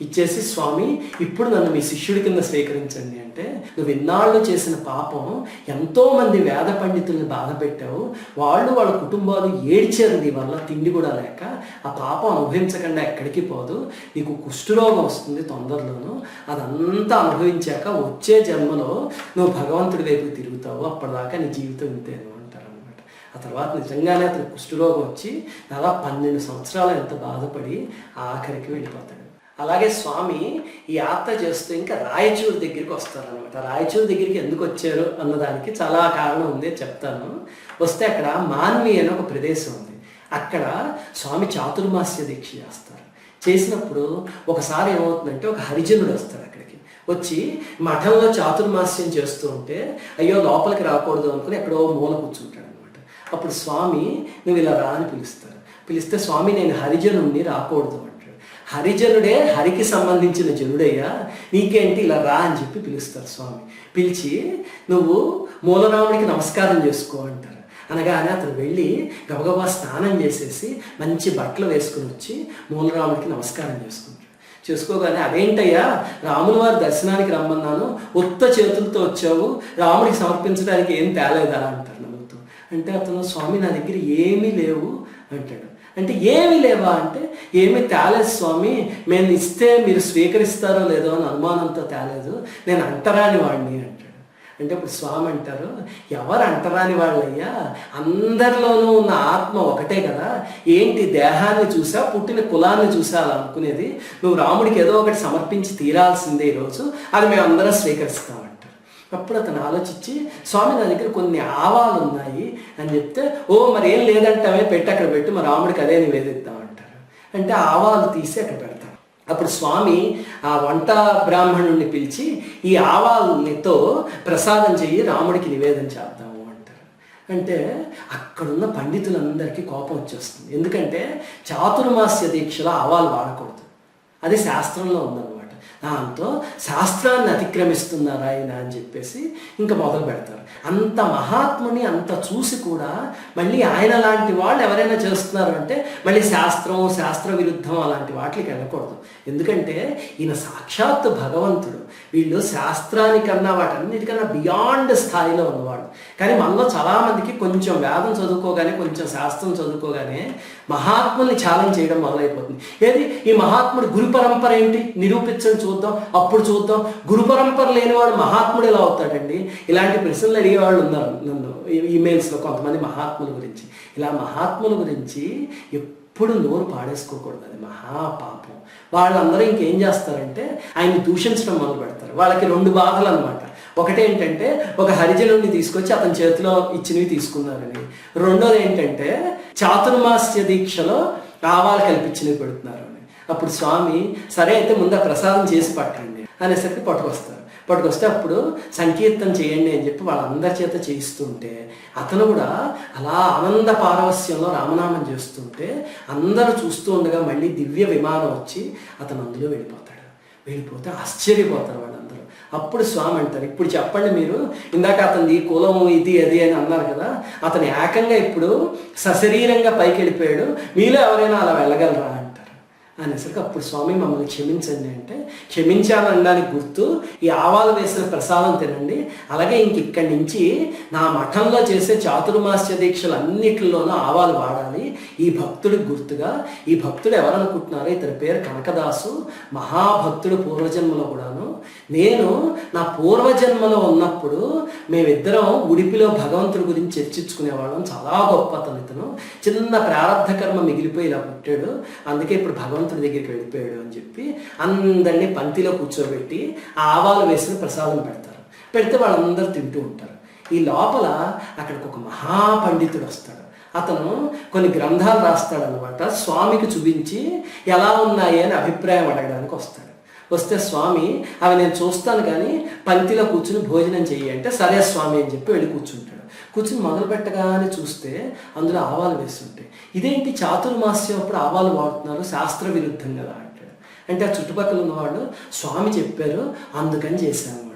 ఇచ్చేసి స్వామి ఇప్పుడు నన్ను మీ శిష్యుడి కింద స్వీకరించండి అంటే నువ్వు ఇన్నాళ్ళు చేసిన పాపం, ఎంతోమంది వేద పండితుల్ని బాధ పెట్టావు, వాళ్ళ కుటుంబాలు ఏడ్చారు నీ వల్ల తిండి కూడా లేక. ఆ పాపం అనుభవించకుండా ఎక్కడికి పోదు, నీకు కుష్ఠరోగం వస్తుంది తొందరలోనూ, అదంతా అనుభవించాక వచ్చే జన్మలో నువ్వు భగవంతుడి వైపు తిరుగుతావు, అప్పటిదాకా నీ జీవితం ఇంతేను అంటారు అనమాట. ఆ తర్వాత నిజంగానే అతను కుష్ఠరోగం వచ్చి దాదాపు 12 సంవత్సరాలు ఎంత బాధపడి ఆఖరికి వెళ్ళిపోతాడు. అలాగే స్వామి ఈ యాత్ర చేస్తూ ఇంకా రాయచూరు దగ్గరికి వస్తారనమాట. రాయచూరు దగ్గరికి ఎందుకు వచ్చారు అన్నదానికి చాలా కారణం ఉంది, చెప్తాను. వస్తే అక్కడ మాన్వి అనే ఒక ప్రదేశం ఉంది. అక్కడ స్వామి చాతుర్మాస్య దీక్ష చేస్తారు. చేసినప్పుడు ఒకసారి ఏమవుతుందంటే ఒక హరిజనుడు వస్తాడు అక్కడికి. వచ్చి మఠంలో చాతుర్మాస్యం చేస్తూ ఉంటే అయ్యో లోపలికి రాకూడదు అనుకుని ఎక్కడో మూల కూర్చుంటాడు అనమాట. అప్పుడు స్వామి నువ్వు ఇలా రా అని పిలుస్తారు. పిలిస్తే స్వామి నేను హరిజనుడిని రాకూడదు. హరిజనుడే హరికి సంబంధించిన జనుడయ్యా, నీకేంటి ఇలా రా అని చెప్పి పిలుస్తారు స్వామి. పిలిచి నువ్వు మూలరాముడికి నమస్కారం చేసుకో అంటారు. అనగానే అతను వెళ్ళి గబగబా స్నానం చేసేసి మంచి బట్టలు వేసుకుని వచ్చి మూలరాముడికి నమస్కారం చేసుకోగానే అదేంటయ్యా, రాముల వారి దర్శనానికి రమ్మన్నాను, ఉత్త చేతులతో వచ్చావు, రాముడికి సమర్పించడానికి ఏం తేలేదా అంటారు నవ్వుతూ. అంటే అతను స్వామి నా దగ్గర ఏమీ లేవు అంటాడు. అంటే ఏమీ లేవా అంటే ఏమీ తేలేదు స్వామి, మేము ఇస్తే మీరు స్వీకరిస్తారో లేదో అని అనుమానంతో తేలేదు, నేను అంటరాని వాడిని అంటాడు. అంటే ఇప్పుడు స్వామి అంటారు, ఎవరు అంటరాని వాళ్ళయ్యా, అందరిలోనూ ఉన్న ఆత్మ ఒకటే కదా, ఏంటి దేహాన్ని చూసా పుట్టిన కులాన్ని చూసా అలా అనుకునేది, నువ్వు రాముడికి ఏదో ఒకటి సమర్పించి తీరాల్సిందే ఈరోజు, అది మేము అందరం స్వీకరిస్తామంటారు. అప్పుడు అతను ఆలోచించి స్వామి నా దగ్గర కొన్ని ఆవాలు ఉన్నాయి అని చెప్తే, ఓ మరి ఏం లేదంటామే, పెట్టి అక్కడ పెట్టి మా రాముడికి అదే నివేదిద్దామంటారు. అంటే ఆవాలు తీసి అక్కడ పెడతారు. అప్పుడు స్వామి ఆ వంట బ్రాహ్మణుడిని పిలిచి ఈ ఆవాలతో ప్రసాదం చెయ్యి, రాముడికి నివేదన చేద్దాము అంటారు. అంటే అక్కడున్న పండితులందరికీ కోపం వచ్చేస్తుంది. ఎందుకంటే చాతుర్మాస్య దీక్షలో ఆవాలు వాడకూడదు, అది శాస్త్రంలో ఉందన్నమాట. దాంతో శాస్త్రాన్ని అతిక్రమిస్తున్నారు ఆయన అని చెప్పేసి ఇంకా మొదలు పెడతారు. అంత మహాత్ముని అంత చూసి కూడా మళ్ళీ ఆయన లాంటి వాళ్ళు ఎవరైనా చేస్తున్నారు అంటే మళ్ళీ శాస్త్ర విరుద్ధం అలాంటి వాటికి వెళ్ళకూడదు. ఎందుకంటే ఈయన సాక్షాత్ భగవంతుడు, వీళ్ళు శాస్త్రానికన్నా వాటన్నిటికన్నా బియాండ్ స్థాయిలో ఉన్నవాడు. కానీ మనలో చాలామందికి కొంచెం వేదం చదువుకోగానే కొంచెం శాస్త్రం చదువుకోగానే మహాత్ముల్ని ఛాలెంజ్ చేయడం మొదలైపోతుంది. ఏది ఈ మహాత్ముడి గురు పరంపర ఏంటి నిరూపించని చూద్దాం, అప్పుడు చూద్దాం. గురు పరంపర లేనివాడు మహాత్ముడు ఎలా అవుతాడండి? ఇలాంటి ప్రశ్నలు అడిగేవాళ్ళు ఉన్నారు నన్ను ఈమెయిల్స్లో కొంతమంది మహాత్ముల గురించి. ఇలా మహాత్ముల గురించి ఎప్పుడు నోరు పాడేసుకోకూడదు, అది మహాపాపం. వాళ్ళందరూ ఇంకేం చేస్తారంటే ఆయన్ని దూషించడం మొదలు పెడతారు. వాళ్ళకి రెండు బాధలు అనమాట. ఒకటేంటంటే ఒక హరిజనుడిని తీసుకొచ్చి అతని చేతిలో ఇచ్చినవి తీసుకున్నారని, రెండోది ఏంటంటే చాతుర్మాస్య దీక్షలో ఆవాలు కల్పించినవి పెడుతున్నారు అని. అప్పుడు స్వామి సరే అయితే ముందు ఆ ప్రసాదం చేసి పట్టండి అనేసరికి పట్టుకొస్తే అప్పుడు సంకీర్తన చేయండి అని చెప్పి వాళ్ళందరి చేత చేయిస్తుంటే అతను కూడా అలా ఆనంద పారవస్యంలో రామనామం చేస్తుంటే అందరూ చూస్తూ ఉండగా మళ్ళీ దివ్య విమానం వచ్చి అతను అందులో వెళ్ళిపోతే ఆశ్చర్యపోతారు వాళ్ళందరూ. అప్పుడు స్వామి అంటారు, ఇప్పుడు చెప్పండి మీరు, ఇందాక అతనిది కులము ఇది అది అని అన్నారు కదా, అతను ఏకంగా ఇప్పుడు సశరీరంగా పైకి వెళ్ళిపోయాడు, మీలో ఎవరైనా అలా వెళ్ళగలరా అనేసరికి అప్పుడు స్వామి మమ్మల్ని క్షమించండి అంటే, క్షమించాలనడానికి గుర్తు ఈ ఆవాలు వేసిన ప్రసాదం తినండి, అలాగే ఇక్కడి నుంచి నా మఠంలో చేసే చాతుర్మాస్య దీక్షలు అన్నిటిలోనూ ఆవాలు వాడాలి ఈ భక్తుడికి గుర్తుగా. ఈ భక్తుడు ఎవరనుకుంటున్నారో, ఇతని పేరు కనకదాసు, మహాభక్తుడు పూర్వజన్మలో కూడాను. నేను నా పూర్వజన్మలో ఉన్నప్పుడు మేమిద్దరం ఉడిపిలో భగవంతుడి గురించి చర్చించుకునేవాళ్ళం, చాలా గొప్ప ఇతను, చిన్న ప్రారంధ కర్మ మిగిలిపోయి ఇలా పుట్టాడు, అందుకే ఇప్పుడు భగవంతుడి దగ్గరికి వెళ్ళిపోయాడు అని చెప్పి అందరినీ పంక్తిలో కూర్చోబెట్టి ఆవాలు వేసిన ప్రసాదం పెడితే వాళ్ళందరూ తింటూ ఉంటారు. ఈ లోపల అక్కడికి ఒక మహాపండితుడు వస్తాడు. అతను కొన్ని గ్రంథాలు రాస్తాడనమాట. స్వామికి చూపించి ఎలా ఉన్నాయి అని అభిప్రాయం అడగడానికి వస్తే స్వామి అవి నేను చూస్తాను కానీ పంక్తిలో కూర్చుని భోజనం చెయ్యి అంటే, సరే స్వామి అని చెప్పి వెళ్ళి కూర్చుంటాడు. కూర్చుని మొదలు పెట్టగానే చూస్తే అందులో ఆవాలు వేస్తుంటాయి. ఇదేంటి చాతుర్మాస్యం అప్పుడు ఆవాలు వాడుతున్నారు, శాస్త్ర విరుద్ధం కదా అంటాడు. అంటే ఆ చుట్టుపక్కల ఉన్నవాళ్ళు స్వామి చెప్పారు అందుకని చేశాము అంటారు.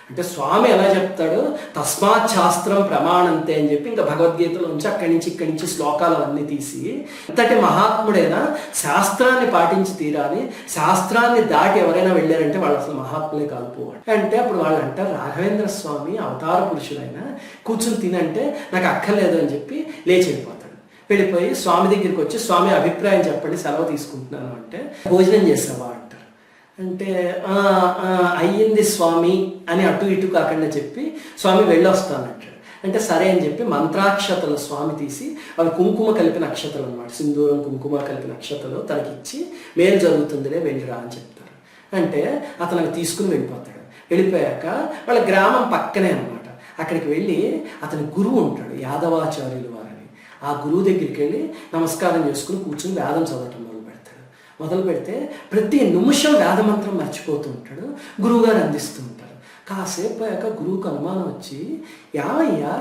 అంటే స్వామి ఎలా చెప్తాడు, తస్మాత్ శాస్త్రం ప్రమాణంతే అని చెప్పి ఇంకా భగవద్గీతలో నుంచి అక్కడి నుంచి శ్లోకాలు అవన్నీ తీసి, అంతటి మహాత్ముడైనా శాస్త్రాన్ని పాటించి తీరాలి, శాస్త్రాన్ని దాటి ఎవరైనా వెళ్ళారంటే వాళ్ళు అసలు మహాత్ములే కాలిపోవాలి అంటే, అప్పుడు వాళ్ళు అంటారు రాఘవేంద్ర స్వామి అవతార పురుషుడైనా కూర్చుని తినంటే నాకు అక్కర్లేదు అని చెప్పి లేచి వెళ్ళిపోయి స్వామి దగ్గరికి వచ్చి, స్వామి అభిప్రాయం చెప్పండి, సెలవు తీసుకుంటున్నాను అంటే, భోజనం చేసావా అంటారు. అంటే అయ్యింది స్వామి అని అటు ఇటు కాకుండా చెప్పి స్వామి వెళ్ళొస్తానంటాడు. అంటే సరే అని చెప్పి మంత్రాక్షతలు స్వామి తీసి, అవి కుంకుమ కలిపిన అక్షతలు అనమాట, సింధూరం కుంకుమ కలిపిన అక్షతలు తనకిచ్చి, మేలు జరుగుతుందిలే వెళ్ళిరా అని చెప్తారు. అంటే అతను అవి తీసుకుని వెళ్ళిపోయాక వాళ్ళ గ్రామం పక్కనే అనమాట. అక్కడికి వెళ్ళి అతని గురువు ఉంటాడు, యాదవాచార్యులు వారని. ఆ గురువు దగ్గరికి వెళ్ళి నమస్కారం చేసుకుని కూర్చుని వేదం చదవటం మొదలు పెడితే ప్రతి నిమిషం వేదమంత్రం మర్చిపోతూ ఉంటాడు. గురువుగారు అందిస్తూ ఉంటారు. కాసేపు అయ్యాక గురువుకు అనుమానం వచ్చి, యావయ్యా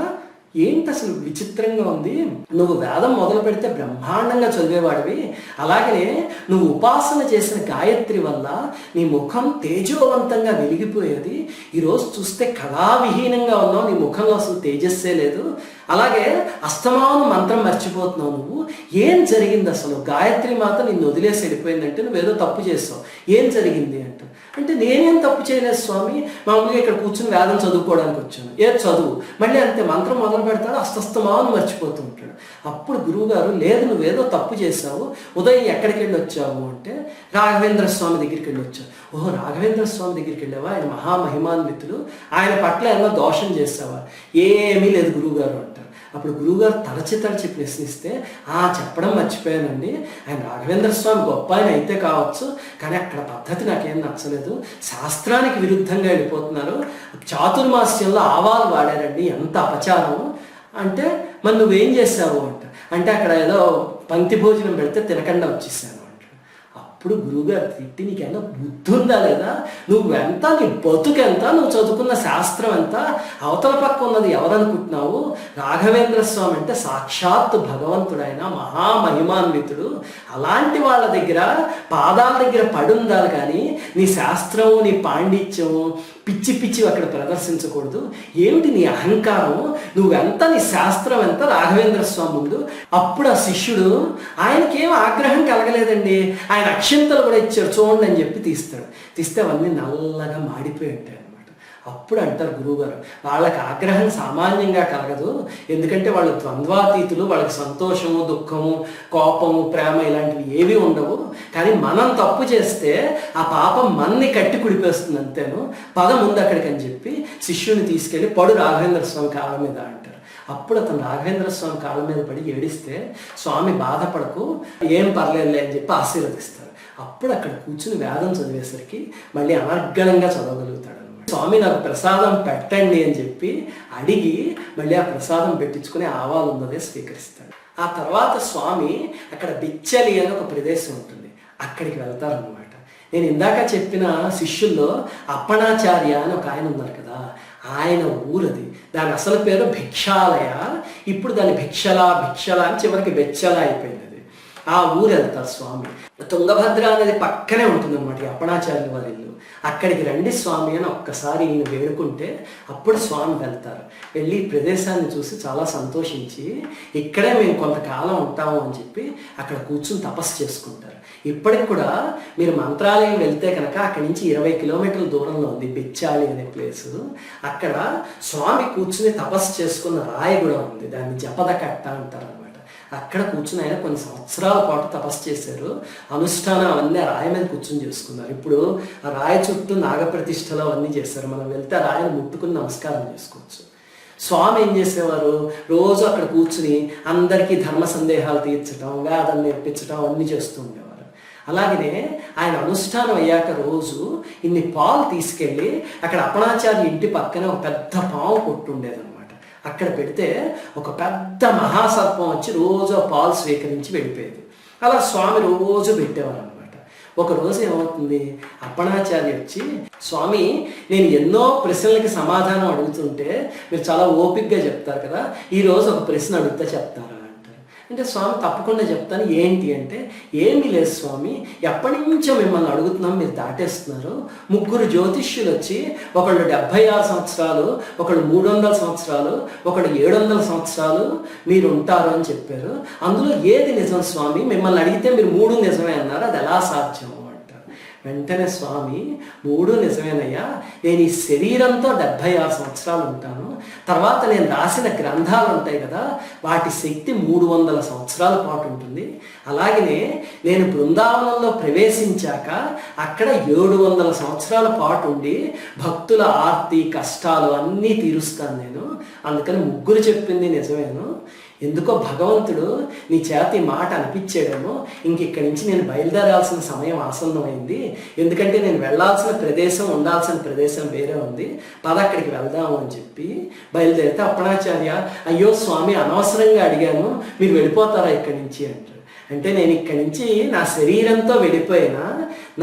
ఏంటి అసలు విచిత్రంగా ఉంది, నువ్వు వేదం మొదలు పెడితే బ్రహ్మాండంగా చదివేవాడివి, అలాగనే నువ్వు ఉపాసన చేసిన గాయత్రి వల్ల నీ ముఖం తేజోవంతంగా వెలిగిపోయేది, ఈరోజు చూస్తే కళావిహీనంగా ఉన్నావు, నీ ముఖంలో అసలు తేజస్సే లేదు, అలాగే అస్తమాను మంత్రం మర్చిపోతున్నావు, నువ్వు ఏం జరిగింది అసలు, గాయత్రి మాత నిన్ను వదిలేసి వెళ్ళిపోయిందంటే నువ్వేదో తప్పు చేస్తావు, ఏం జరిగింది అంటే నేనేం తప్పు చేయలేదు స్వామి, మామూలుగా ఇక్కడ కూర్చుని వేదం చదువుకోవడానికి వచ్చాను, ఏ చదువు, మళ్ళీ అంతే మంత్రం మొదలు పెడతాడు, అస్తమాను మర్చిపోతూ ఉంటాడు. అప్పుడు గురువుగారు, లేదు నువ్వేదో తప్పు చేశావు, ఉదయం ఎక్కడికి వెళ్ళి వచ్చావు అంటే రాఘవేంద్ర స్వామి దగ్గరికి వెళ్ళి వచ్చావు. ఓహో, రాఘవేంద్ర స్వామి దగ్గరికి వెళ్ళావా, ఆయన మహామహిమాన్వితులు, ఆయన పట్ల ఏమన్నా దోషం చేసావా, ఏమీ లేదు గురువుగారు అంటారు. అప్పుడు గురువుగారు తరచి ప్రశ్నిస్తే, చెప్పడం మర్చిపోయానండి, ఆయన రాఘవేంద్ర స్వామి గొప్ప ఆయన అయితే కావచ్చు, కానీ అక్కడ పద్ధతి నాకేం నచ్చలేదు, శాస్త్రానికి విరుద్ధంగా వెళ్ళిపోతున్నారు, చాతుర్మాస్యంలో ఆవాలు వాడారండి, ఎంత అపచారం అంటే, మరి నువ్వేం చేసావు అంటే అక్కడ ఏదో పంక్తి భోజనం పెడితే తినకుండా వచ్చేసాను. అప్పుడు గురువుగారు తిట్టి, నీకైనా బుద్ధి ఉందా లేదా, నువ్వెంత, నీ బతుకెంత, నువ్వు చదువుకున్న శాస్త్రం ఎంత, అవతల పక్క ఉన్నది ఎవరనుకుంటున్నావు, రాఘవేంద్ర స్వామి అంటే సాక్షాత్ భగవంతుడైన మహామహిమాన్వితుడు, అలాంటి వాళ్ళ దగ్గర పాదాల దగ్గర పడి ఉండాలి, కానీ నీ శాస్త్రం నీ పాండిత్యం పిచ్చి పిచ్చి అక్కడ ప్రదర్శించకూడదు, ఏమిటి నీ అహంకారం, నువ్వెంత, నీ శాస్త్రం ఎంత రాఘవేంద్ర స్వామి ముందు. అప్పుడు ఆ శిష్యుడు, ఆయనకేం ఆగ్రహం కలగలేదండి, ఆయన అక్షంతలు కూడా ఇచ్చారు చూడండి అని చెప్పి తీస్తే అవన్నీ నల్లగా మాడిపోయి ఉంటాయి అనమాట. అప్పుడు అంటారు గురువుగారు, వాళ్ళకి ఆగ్రహం సామాన్యంగా కలగదు, ఎందుకంటే వాళ్ళు ద్వంద్వాతీతులు, వాళ్ళకి సంతోషము దుఃఖము కోపము ప్రేమ ఇలాంటివి ఏవి ఉండవు, కానీ మనం తప్పు చేస్తే ఆ పాపం మన్ని కట్టి కుడిపేస్తుంది అంతేను, పద ముందు అక్కడికి అని చెప్పి శిష్యుని తీసుకెళ్ళి పడు రాఘవేంద్ర స్వామి కాళ్ళ మీద అంటారు. అప్పుడు అతను రాఘవేంద్ర స్వామి కాళ్ళ మీద పడి ఏడిస్తే, స్వామి బాధపడకు, ఏం పర్లేదులే అని చెప్పి ఆశీర్వదిస్తారు. అప్పుడు అక్కడ కూర్చుని వేదం చదివేసరికి మళ్ళీ అనర్గళంగా చదవగలుగుతాడు. స్వామి నాకు ప్రసాదం పెట్టండి అని చెప్పి అడిగి మళ్ళీ ఆ ప్రసాదం పెట్టించుకుని ఆవాలు ఉన్నదే స్వీకరిస్తాడు. ఆ తర్వాత స్వామి అక్కడ బిచ్చలి అని ఒక ప్రదేశం ఉంటుంది, అక్కడికి వెళ్తారనమాట. నేను ఇందాక చెప్పిన శిష్యుల్లో అప్పణాచార్య అని ఒక ఆయన ఉన్నారు కదా, ఆయన ఊరది, దాని అసలు పేరు భిక్షాలయ, ఇప్పుడు దాని భిక్షల అని చివరికి బెచ్చల అయిపోయింది. ఆ ఊరు వెళ్తారు స్వామి, తుంగభద్ర అనేది పక్కనే ఉంటుంది అనమాట అప్పణాచార్యుల వారి ఇల్లు, అక్కడికి రండి స్వామి అని ఒక్కసారి ఈయన వేడుకుంటే అప్పుడు స్వామి వెళ్తారు. వెళ్ళి ఈ ప్రదేశాన్ని చూసి చాలా సంతోషించి, ఇక్కడే మేము కొంతకాలం ఉంటాము అని చెప్పి అక్కడ కూర్చుని తపస్సు చేసుకుంటారు. ఇప్పటికి కూడా మీరు మంత్రాలయం వెళ్తే కనుక అక్కడి నుంచి 20 కిలోమీటర్ల దూరంలో ఉంది బిచ్చాలి అనే ప్లేసు, అక్కడ స్వామి కూర్చుని తపస్సు చేసుకున్న రాయి కూడా ఉంది, దాన్ని జపద కట్ట అంటారు అనమాట. అక్కడ కూర్చుని ఆయన కొన్ని సంవత్సరాల పాటు తపస్సు చేశారు, అనుష్ఠానం అవన్నీ రాయి మీద కూర్చుని చేసుకున్నారు. ఇప్పుడు ఆ రాయి చుట్టూ నాగప్రతిష్టలు అవన్నీ చేశారు, మనం వెళ్తే ఆ రాయిని ముట్టుకుని నమస్కారం చేసుకోవచ్చు. స్వామి ఏం చేసేవారు, రోజు అక్కడ కూర్చుని అందరికీ ధర్మ సందేహాలు తీర్చడం, వేదం నేర్పించడం అవన్నీ చేస్తూ ఉండేవారు. అలాగనే ఆయన అనుష్ఠానం అయ్యాక రోజు ఇన్ని పాలు తీసుకెళ్ళి అక్కడ అప్పణాచార్య ఇంటి పక్కనే ఒక పెద్ద పాము కొట్టుండేది, అక్కడ పెడితే ఒక పెద్ద మహాసర్పం వచ్చి రోజు పాలు స్వీకరించి వెళ్ళిపోయేది. అలా స్వామి రోజు పెట్టేవారు అనమాట. ఒకరోజు ఏమవుతుంది, అప్పణాచార్య వచ్చి, స్వామి నేను ఎన్నో ప్రశ్నలకి సమాధానం అడుగుతుంటే మీరు చాలా ఓపికగా చెప్తారు కదా, ఈరోజు ఒక ప్రశ్న అడుగుతా చెప్తారా అంటారు. అంటే స్వామి తప్పకుండా చెప్తాను, ఏంటి అంటే, ఏమీ లేదు స్వామి, ఎప్పటి నుంచో మిమ్మల్ని అడుగుతున్నాం, మీరు దాటేస్తున్నారు. 3 జ్యోతిష్యులు వచ్చి, ఒకళ్ళు 76 సంవత్సరాలు, ఒకళ్ళు 300 సంవత్సరాలు, ఒకళ్ళు 700 సంవత్సరాలు మీరు ఉంటారు అని చెప్పారు, అందులో ఏది నిజం స్వామి, మిమ్మల్ని అడిగితే మీరు 3 నిజమే అన్నారు, అది ఎలా సాధ్యం అంటారు. వెంటనే స్వామి, 3 నిజమేనయ్యా, నేను ఈ శరీరంతో 76 సంవత్సరాలు ఉంటాను, తర్వాత నేను రాసిన గ్రంథాలు ఉంటాయి కదా, వాటి శక్తి 300 సంవత్సరాల పాటు ఉంటుంది. అలాగనే నేను బృందావనంలో ప్రవేశించాక అక్కడ 700 సంవత్సరాల పాటు ఉండి భక్తుల ఆర్తి కష్టాలు అన్నీ తీరుస్తాను నేను. అందుకని 3 చెప్పింది నిజమేను, ఎందుకో భగవంతుడు నీ చేతి మాట అనిపించేయడము, ఇంక ఇక్కడి నుంచి నేను బయలుదేరాల్సిన సమయం ఆసన్నమైంది, ఎందుకంటే నేను వెళ్ళాల్సిన ప్రదేశం ఉండాల్సిన ప్రదేశం వేరే ఉంది, పద అక్కడికి వెళ్దాము అని చెప్పి బయలుదేరితే అప్పణాచార్య, అయ్యో స్వామి అనవసరంగా అడిగాను, మీరు వెళ్ళిపోతారా ఇక్కడి నుంచి అంటారు. అంటే నేను ఇక్కడి నుంచి నా శరీరంతో వెళ్ళిపోయినా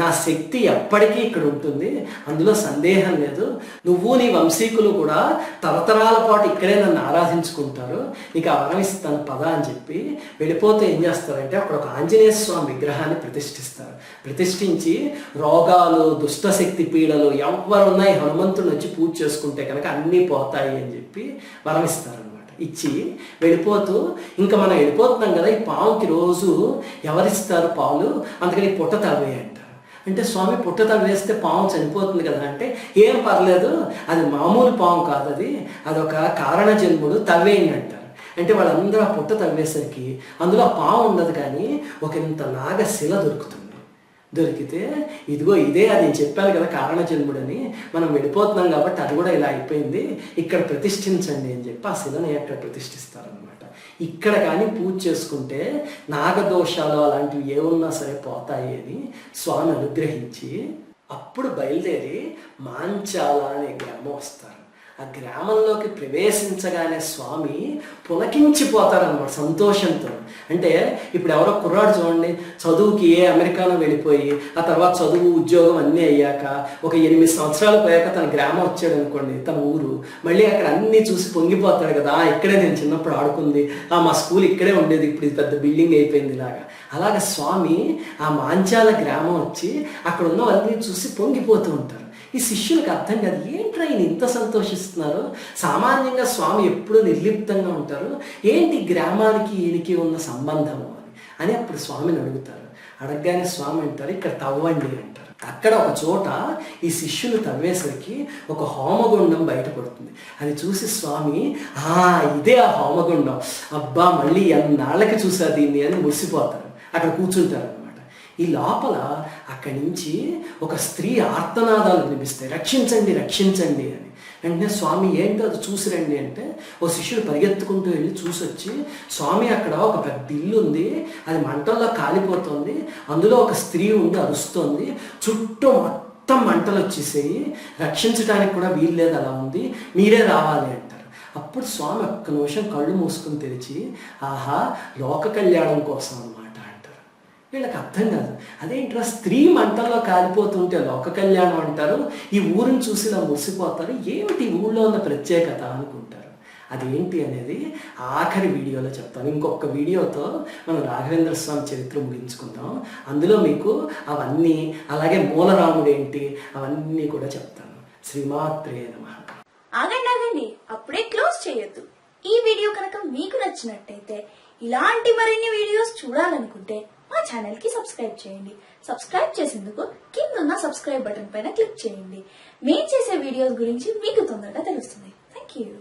నా శక్తి ఎప్పటికీ ఇక్కడ ఉంటుంది, అందులో సందేహం లేదు. నువ్వు నీ వంశీకులు కూడా తరతరాల పాటు ఇక్కడే నన్ను ఆరాధించుకుంటారు, నీకు ఆ వరం ఇస్తాను పద అని చెప్పి వెళ్ళిపోతే ఏం చేస్తారంటే అక్కడ ఒక ఆంజనేయ స్వామి విగ్రహాన్ని ప్రతిష్ఠిస్తారు. ప్రతిష్ఠించి రోగాలు, దుష్టశక్తి పీడలు ఎవరున్నా ఈ హనుమంతుడిని వచ్చి పూజ చేసుకుంటే కనుక అన్నీ పోతాయి అని చెప్పి వరం ఇస్తారు. ఇచ్చి వెళ్ళిపోతూ ఇంకా మనం వెళ్ళిపోతున్నాం కదా, ఈ పావుకి రోజు ఎవరిస్తారు పాలు, అందుకని పుట్ట తవ్వే అంటారు. అంటే స్వామి పుట్ట తవ్వేస్తే పాము చనిపోతుంది కదా అంటే, ఏం పర్లేదు, అది మామూలు పాము కాదు, అదొక కారణ జన్ముడు, తవ్వేయండి అంటారు. అంటే వాళ్ళందరూ ఆ పుట్ట తవ్వేసరికి అందులో ఆ పాము ఉండదు, కానీ ఒక ఇంత నాగశిల దొరుకుతుంది. దొరికితే ఇదిగో ఇదే, అది నేను చెప్పాను కదా కారణ జన్ముడని, మనం వెళ్ళిపోతున్నాం కాబట్టి అది కూడా ఇలా అయిపోయింది, ఇక్కడ ప్రతిష్ఠించండి అని చెప్పి ఆ శిలని అక్కడ ప్రతిష్ఠిస్తారనమాట. ఇక్కడ కానీ పూజ చేసుకుంటే నాగదోషాలు అలాంటివి ఏమున్నా సరే పోతాయి అని స్వామి అనుగ్రహించి అప్పుడు బయలుదేరి మాంచాల అనే గ్రామం వస్తారు. ఆ గ్రామంలోకి ప్రవేశించగానే స్వామి పులకించిపోతారనమాట సంతోషంతో. అంటే ఇప్పుడు ఎవరో కుర్రాడు చూడండి, చదువుకి అమెరికాలో వెళ్ళిపోయి ఆ తర్వాత చదువు ఉద్యోగం అన్నీ అయ్యాక ఒక 8 సంవత్సరాలు పోయాక తన గ్రామం వచ్చాడు అనుకోండి, తన ఊరు, మళ్ళీ అక్కడ అన్నీ చూసి పొంగిపోతాడు కదా, ఇక్కడే నేను చిన్నప్పుడు ఆడుకుంది, మా స్కూల్ ఇక్కడే ఉండేది, ఇప్పుడు ఇది పెద్ద బిల్డింగ్ అయిపోయింది ఇలాగా. అలాగే స్వామి ఆ మాంచాల గ్రామం వచ్చి అక్కడ ఉన్నవన్నీ చూసి పొంగిపోతూ ఉంటారు. ఈ శిష్యులకు అర్థం కాదు, ఏంట్రా ఈయన ఇంత సంతోషిస్తున్నారు, సామాన్యంగా స్వామి ఎప్పుడూ నిర్లిప్తంగా ఉంటారు, ఏంటి గ్రామానికి ఈయనకి ఉన్న సంబంధము అని అప్పుడు స్వామిని అడుగుతారు. అడగగానే స్వామి అంటారు, ఇక్కడ తవ్వండి అంటారు. అక్కడ ఒక చోట ఈ శిష్యులు తవ్వేసరికి ఒక హోమగుండం బయటపడుతుంది. అది చూసి స్వామి, ఇదే ఆ హోమగుండం, అబ్బా మళ్ళీ ఎన్నాళ్ళకి చూసా దీన్ని అని మురిసిపోతారు. అక్కడ కూర్చుంటారు. ఈ లోపల అక్కడి నుంచి ఒక స్త్రీ ఆర్తనాదాలు వినిపిస్తాయి, రక్షించండి రక్షించండి అని. వెంటనే స్వామి ఏంటో అది చూసి రండి అంటే ఓ శిష్యుడు పరిగెత్తుకుంటూ వెళ్ళి చూసొచ్చి, స్వామి అక్కడ ఒక పెద్ద ఇల్లు ఉంది, అది మంటల్లో కాలిపోతుంది, అందులో ఒక స్త్రీ ఉండి అరుస్తోంది, చుట్టూ మొత్తం మంటలు వచ్చేసాయి, రక్షించడానికి కూడా వీల్లేదు, అలా ఉంది, మీరే రావాలి అంటారు. అప్పుడు స్వామి ఒక్క నిమిషం కళ్ళు మూసుకుని తెరిచి, ఆహా లోక కళ్యాణం కోసం అన్నమాట అంటారు. వీళ్ళకి అర్థం కాదు, అదేంట్రా స్త్రీ మంటల్లో కాలిపోతుంటే లోక కళ్యాణం అంటారు, ఈ ఊరిని చూసి ఇలా మురిసిపోతారు, ఏమిటి ఊళ్ళో ఉన్న ప్రత్యేకత అనుకుంటారు. అదేంటి అనేది ఆఖరి వీడియోలో చెప్తాను. ఇంకొక వీడియోతో మనం రాఘవేంద్ర స్వామి చరిత్ర ముగించుకుందాం. అందులో మీకు అవన్నీ, అలాగే మూలరాముడు ఏంటి అవన్నీ కూడా చెప్తాను. శ్రీమాత్రే నమః. ఆగండి, అప్పుడే క్లోజ్ చేయొద్దు. ఈ వీడియో కనుక మీకు నచ్చినట్టయితే, ఇలాంటి మరిన్ని వీడియోస్ చూడాలనుకుంటే మా ఛానల్ కి సబ్స్క్రైబ్ చేయండి. సబ్స్క్రైబ్ చేసేందుకు కింద ఉన్న సబ్స్క్రైబ్ బటన్ పైన క్లిక్ చేయండి. మేము చేసే వీడియోస్ గురించి మీకు తొందరగా తెలుస్తుంది. Thank you.